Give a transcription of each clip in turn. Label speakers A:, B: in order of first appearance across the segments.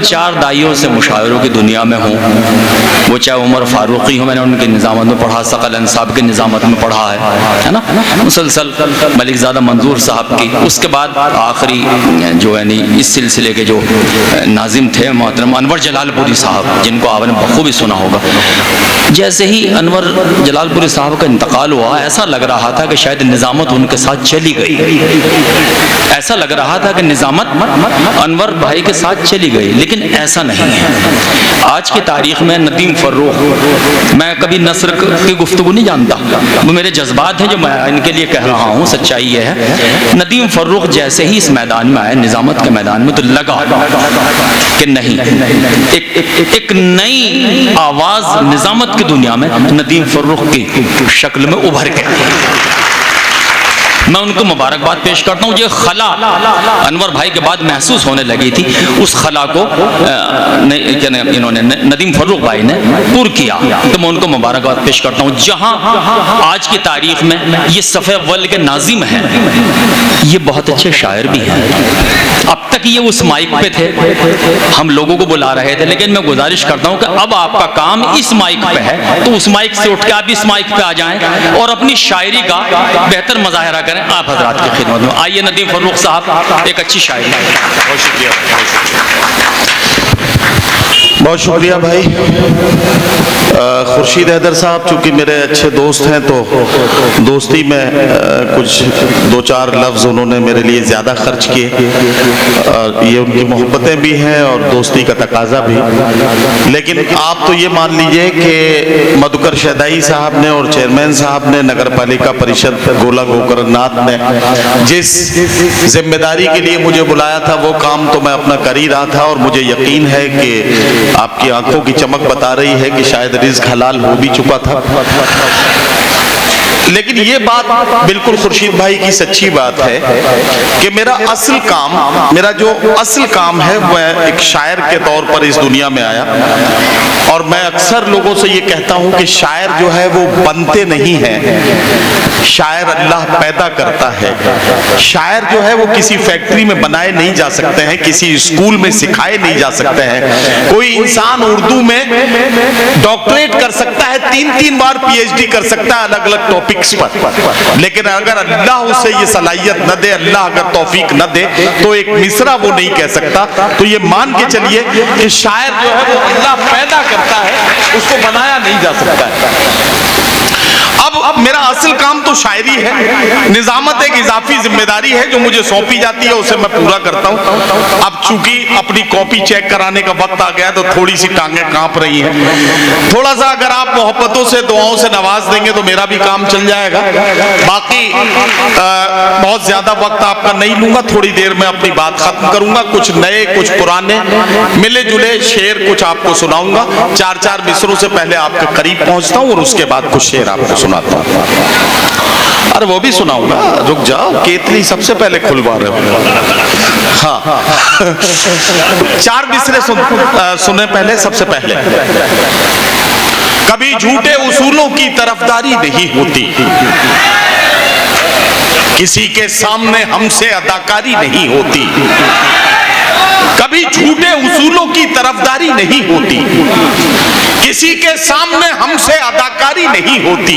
A: 4 दाइयों से मुशावरों की दुनिया में हूँ, वो चाहे उमर फारूकी हो, मैंने उनके निज़ामत में पढ़ा, सकल अंसाब के निज़ामत में पढ़ा है ना, मुसलसल मलिक ज़ादा मंजूर साहब की, उसके बाद आखिरी जो है नहीं इस सिलसिले के जो नाजिम थे मोहतरम अनवर जलालपुरी साहब, जिनको आपने बखूबी सुना होगा। जैसे ही अनवर जलालपुरी साहब का इंतकाल हुआ, ऐसा लग रहा था कि शायद निज़ामत उनके साथ चली गई, ऐसा लग रहा था कि निज़ामत अनवर भाई के साथ चली गई, लेकिन ऐसा नहीं है। आज की तारीख में नदीम फर्रुख, मैं कभी नस्र की गुफ्तगू नहीं जानता, वो मेरे जज्बात हैं जो मैं इनके लिए कह रहा हूँ, सच्चाई ये है। नदीम फर्रुख जैसे ही इस मैदान में आए, निज़ामत के मैदान में, तो लगा कि नहीं, एक नई आवाज निज़ामत की दुनिया में नदीम फर्रुख की शक्ल में उभर के मैं उनको मुबारकबाद पेश करता हूँ। ये खला अनवर भाई के बाद महसूस होने लगी थी, उस खला को इन्होंने नदीम फर्रुख भाई ने पूर किया, तो मैं उनको मुबारकबाद पेश करता हूँ। जहाँ आज की तारीख में ये सफ़े अव्वल के नाजिम हैं, ये बहुत अच्छे शायर भी हैं। अब तक ये उस माइक पे थे, हम लोगों को बुला रहे थे, लेकिन मैं गुजारिश करता हूँ कि अब आपका काम इस माइक पे है, तो उस माइक से उठ के आप इस माइक पे आ जाएं और अपनी शायरी का बेहतर मुजाहरा करें आप हजरात की खिदमत में। आइए नदीम फर्रुख साहब एक अच्छी शायरी। बहुत शुक्रिया,
B: बहुत शुक्रिया भाई। खुर्शीद हैदर साहब चूँकि मेरे अच्छे दोस्त हैं, तो दोस्ती में कुछ 2-4 लफ्ज़ उन्होंने मेरे लिए ज़्यादा खर्च किए, ये उनकी मोहब्बतें भी हैं और दोस्ती का तकाजा भी। लेकिन आप तो ये मान लीजिए कि मधुकर शहदाई साहब ने और चेयरमैन साहब ने, नगर पालिका परिषद गोला गोकरनाथ ने जिस जिम्मेदारी के लिए मुझे बुलाया था, वो काम तो मैं अपना कर ही रहा था, और मुझे यकीन है कि आपकी आंखों की चमक बता रही है कि शायद रिज़्क हलाल हो भी चुका था। लेकिन ये बात बिल्कुल खुर्शीद भाई की सच्ची बात है कि मेरा जो असल काम है वह एक शायर के तौर पर इस दुनिया में आया। और मैं अक्सर लोगों से ये कहता हूं कि शायर जो है वो बनते नहीं हैं, शायर अल्लाह पैदा करता है। शायर जो है वो किसी फैक्ट्री में बनाए नहीं जा सकते हैं, किसी स्कूल में सिखाए नहीं जा सकते हैं। कोई इंसान उर्दू में डॉक्टरेट कर सकता है, 3-3 बार PhD कर सकता है अलग अलग टॉपिक्स पर, लेकिन अगर अल्लाह उसे ये सलाहियत न दे, अल्लाह अगर तौफीक न दे, तो एक मिसरा वो नहीं कह सकता। तो ये मान के चलिए कि शायर जो है वो अल्लाह पैदा करता है, उसको बनाया नहीं जा सकता है। अब मेरा असल काम तो शायरी है, निजामत एक इजाफी जिम्मेदारी है जो मुझे सौंपी जाती है, उसे मैं पूरा करता हूँ। अब चूंकि अपनी कॉपी चेक कराने का वक्त आ गया तो थोड़ी सी टांगें कांप रही हैं। थोड़ा सा अगर आप मोहब्बतों से, दुआओं से नवाज देंगे तो मेरा भी काम चल जाएगा। बाकी बहुत ज्यादा वक्त आपका नहीं लूंगा, थोड़ी देर में अपनी बात खत्म करूंगा। कुछ नए कुछ पुराने मिले जुले शेर कुछ आपको सुनाऊंगा। 4-4 मिसरों से पहले आपके करीब पहुंचता हूं और उसके बाद कुछ शेर आपको सुनाता हूं। अरे वो भी सुनाऊंगा, रुक जाओ, केतली सबसे पहले खुलवा रहे हो। हाँ 4 मिसरे सुने पहले। सबसे पहले, कभी झूठे उसूलों की तरफदारी नहीं होती, किसी के सामने हमसे अदाकारी नहीं होती। कभी झूठे उसूलों की तरफदारी नहीं होती, किसी के सामने हमसे अदाकारी नहीं होती।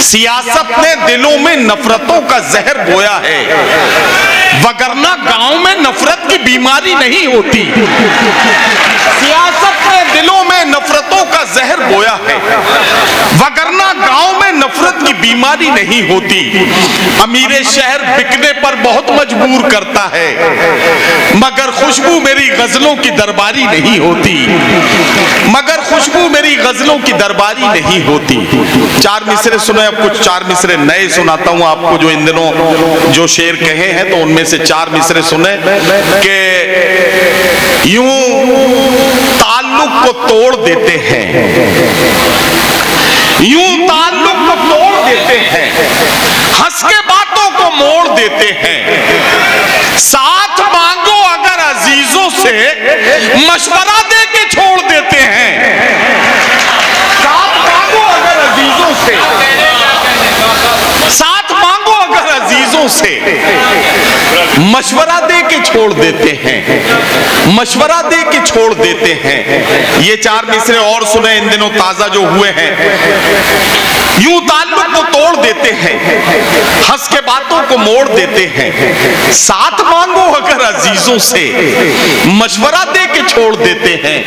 B: सियासत ने दिलों में नफरतों का जहर बोया है, वगरना गांव में नफरत की बीमारी नहीं होती। सियासत ने दिलों में नफरतों का जहर बोया है, वगरना गांव में नफरत की बीमारी नहीं होती। अमीरे शहर बिकने पर बहुत मजबूर करता है, मगर खुशबू मेरी गजलों की दरबारी नहीं होती। मगर खुशबू मेरी गजलों की दरबारी नहीं होती। 4 मिसरे सुने, अब कुछ 4 मिसरे नए सुनाता हूं आपको, जो इन दिनों जो शेर कहे हैं तो उनमें से 4 मिसरे सुने कि यूं ताल्लुक को तोड़ देते हैं, यूं ताल्लुक को तोड़ देते हैं, हंस के बातों को मोड़ देते हैं। साथ मांगो अगर अजीजों से, मशवरा दे के छोड़ देते हैं। साथ मांगो अगर अजीजों से, साथ मांगो अगर अजीजों अजीजों से मशवरा दे के छोड़ देते हैं, मशवरा दे के छोड़ देते हैं। ये 4 मिसरे और सुने इन दिनों ताजा जो हुए हैं। यूं ताल्लुक को तोड़ देते हैं, हंस के बातों को मोड़ देते हैं। साथ मांगो अगर अजीजों से, मशवरा दे के छोड़ देते हैं,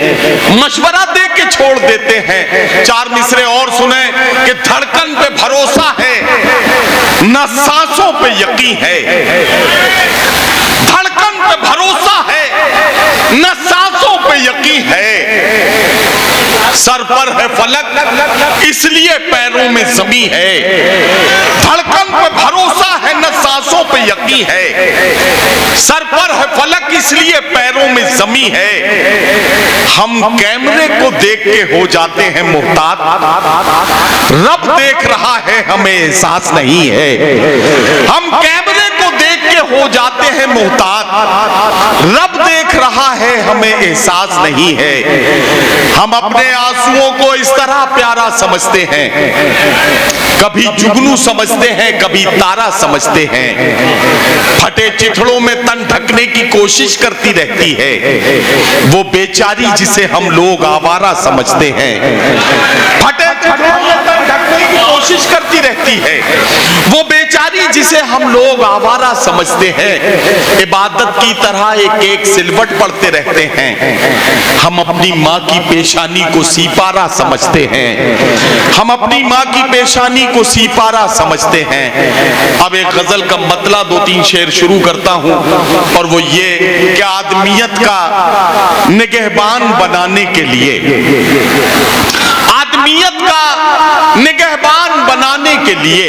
B: मशवरा दे के छोड़ देते हैं। 4 मिसरे और सुने कि धड़कन पे भरोसा है, न सांसों पे यकीन है। धड़कन पे भरोसा है, न सांसों पे यकीन है। सर पर है फलक इसलिए पैरों में जमी है। धड़कन पे भरोसा है, न सांसों पे यकीन है। सर पर है फलक इसलिए पैरों में जमी है। हम कैमरे को देख के हो जाते हैं मुहतात, रब देख रहा है हमें एहसास नहीं है। हम कैमरे को देख के हो जाते हैं मुहतात, रब देख रहा है हमें एहसास नहीं है। हम अपने आंसुओं को इस तरह प्यारा समझते हैं, कभी जुगनू समझते हैं, कभी तारा समझते हैं। फटे चिथड़ों में तन ढकने की कोशिश करती रहती है वो बेचारी जिसे हम लोग आवारा समझते हैं। फटे चिथड़ों में तन ढकने की कोशिश करती रहती है वो बेचारी जिसे हम लोग आवारा समझते हैं। इबादत की तरह एक एक सिलवट पढ़ते रहते हैं। हम अपनी माँ की पेशानी को सीपारा समझते हैं। हम अपनी माँ की पेशानी को सीपारा समझते हैं। अब एक गजल का मतला 2-3 शेर शुरू करता हूँ और वो ये कि आदमियत का निगहबान बनाने के लिए, आदमियत का निगहबान बनाने के लिए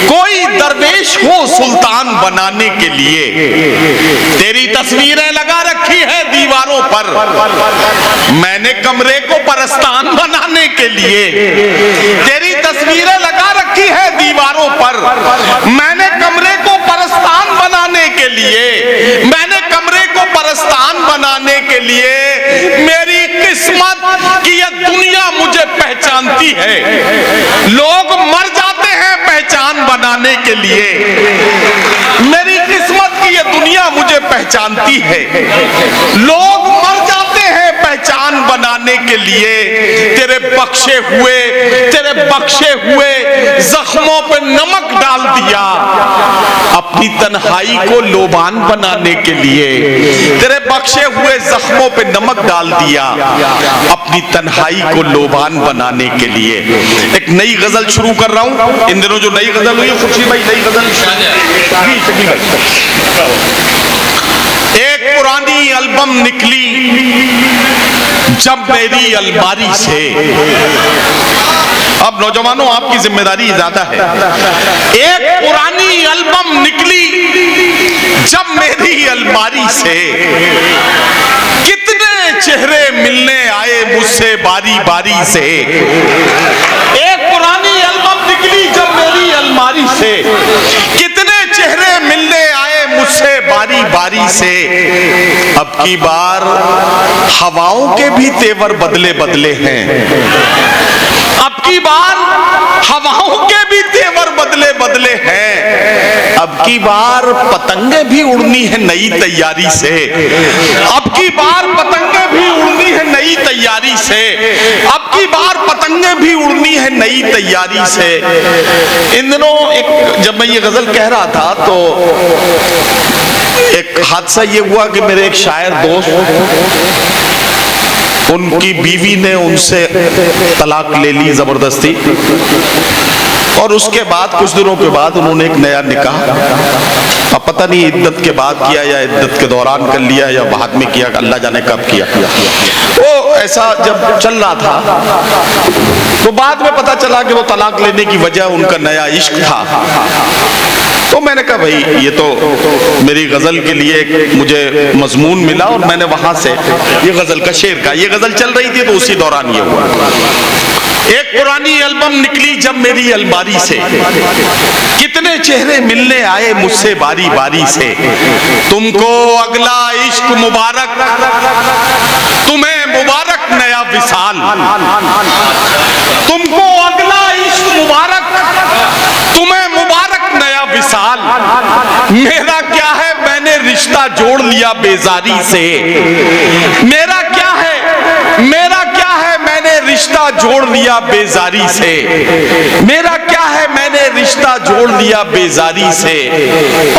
B: कोई दरवेश हो सुल्तान बनाने के लिए। तेरी तस्वीरें लगा रखी है दीवारों पर, मैंने कमरे को परस्तान बनाने के लिए। तेरी तस्वीरें लगा रखी है दीवारों पर, मैंने कमरे को परस्तान बनाने के लिए, मैंने कमरे को परस्तान बनाने के लिए। मेरी किस्मत की ये दुनिया मुझे पहचानती है। लोग मर जाते हैं पहचान बनाने के लिए। मेरी किस्मत की ये दुनिया मुझे पहचानती है। लोग मर जाते हैं पहचान बनाने के लिए। तेरे बख्शे हुए जख्मों पे नमक डाल दिया अपनी तन्हाई को लोबान बनाने के लिए। तेरे बख्शे हुए जख्मों पे नमक डाल दिया अपनी तन्हाई को लोबान बनाने के लिए। एक नई गजल शुरू कर रहा हूं। इन दिनों जो नई गजल हुई है, खुशी भाई नई गजल एक पुरानी एल्बम निकली जब मेरी अलमारी से। अब नौजवानों आपकी जिम्मेदारी ज्यादा है। एक पुरानी एल्बम निकली जब मेरी अलमारी से, कितने चेहरे मिलने आए मुझसे बारी बारी से। एक पुरानी एल्बम निकली जब मेरी अलमारी से, कितने चेहरे मिलने आए मुझसे बारी बारी से। अब की बार हवाओं के भी तेवर बदले बदले हैं। अब की बार हवाओं के भी तेवर बदले बदले हैं। अब की बार पतंगे भी उड़नी है नई तैयारी से। अब की बार पतंगे भी उड़नी है नई तैयारी से। अब की बार पतंगे भी उड़नी है नई तैयारी से। इन दिनों जब मैं ये गजल कह रहा था तो एक हादसा ये हुआ कि मेरे एक शायर दोस्त, उनकी बीवी ने उनसे तलाक ले ली जबरदस्ती, और उसके बाद कुछ दिनों के बाद उन्होंने एक नया निकाह, अब पता नहीं इद्दत के बाद किया या इद्दत के दौरान कर लिया या बाद में किया, अल्लाह जाने कब किया। तो ऐसा जब चल रहा था तो बाद में पता चला कि वो तलाक लेने की वजह उनका नया इश्क था। तो मैंने कहा भाई ये तो मेरी गजल के लिए मुझे मजमून मिला और मैंने वहां से ये गजल का शेर का, ये गजल चल रही थी तो उसी दौरान ये हुआ। एक पुरानी एल्बम निकली जब मेरी अलमारी से, कितने चेहरे मिलने आए मुझसे बारी बारी से। तुमको अगला इश्क मुबारक, तुम्हें मुबारक नया विसाल। तुमको अगला इश्क मुबारक, तुम्हें मुबारक नया विसाल। जोड़ लिया बेजारी से। मेरा क्या है मैंने रिश्ता जोड़ लिया बेजारी से। मेरा क्या है मैंने रिश्ता जोड़ लिया बेजारी से।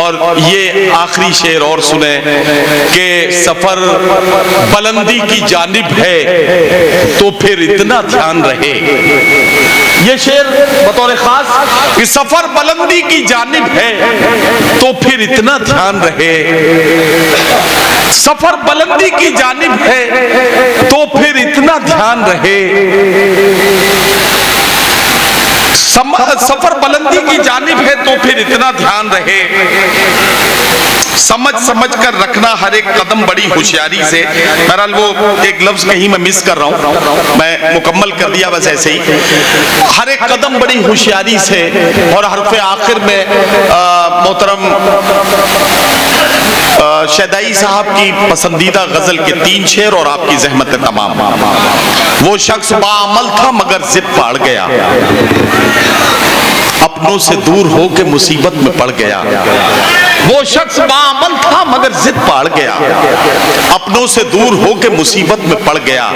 B: और ये आखिरी शेर और सुने कि सफर बुलंदी की जानिब है तो फिर इतना ध्यान रहे। ये शेर बतौर खास कि सफर बुलंदी की जानिब है तो फिर इतना ध्यान रहे। सफर बुलंदी की जानिब है तो फिर इतना ध्यान रहे। सफर बुलंदी की जानिब है तो फिर इतना ध्यान रहे। समझ कर रखना हर एक कदम बड़ी होशियारी से। बहरहाल वो एक लफ्ज कहीं मैं मिस कर रहा हूं, मैं मुकम्मल कर दिया बस ऐसे ही। हर एक कदम बड़ी होशियारी से। और हरफ आखिर में मोहतरम शहदाई साहब की पसंदीदा गजल के 3 शेर और आपकी ज़हमत तमाम। वो शख्स बाअमल था मगर जिद पाड़ गया, अपनों से दूर होके मुसीबत में पड़ गया। वो शख्स बाअमल था मगर जिद पाड़ गया, अपनों से दूर होके मुसीबत में पड़ गया।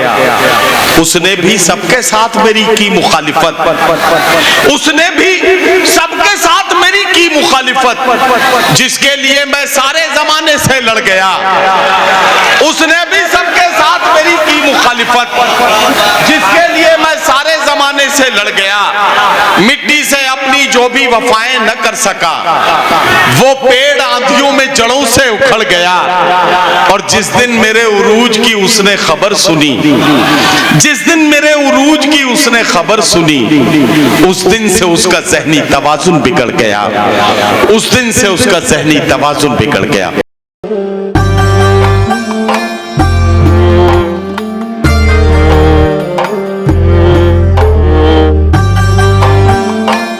B: उसने भी सबके साथ मेरी की मुखालिफत, उसने भी सबके साथ मेरी की मुखालिफत, जिसके लिए मैं सारे जमाने से लड़ गया। उसने भी सबके साथ मेरी की मुखालिफत, जिसके लिए मैं सारे जमाने से लड़ गया। मिट्टी से अपनी जो भी वफाएं न कर सका, वो पेड़ आंधियों में जड़ों से उखड़ गया। और जिस दिन मेरे उरूज की उसने खबर सुनी, जिस दिन मेरे उरूज की उसने खबर सुनी, उस दिन से उसका ज़हनी तवाज़ुन बिगड़ गया। उस दिन से उसका ज़हनी तवाज़ुन बिगड़ गया।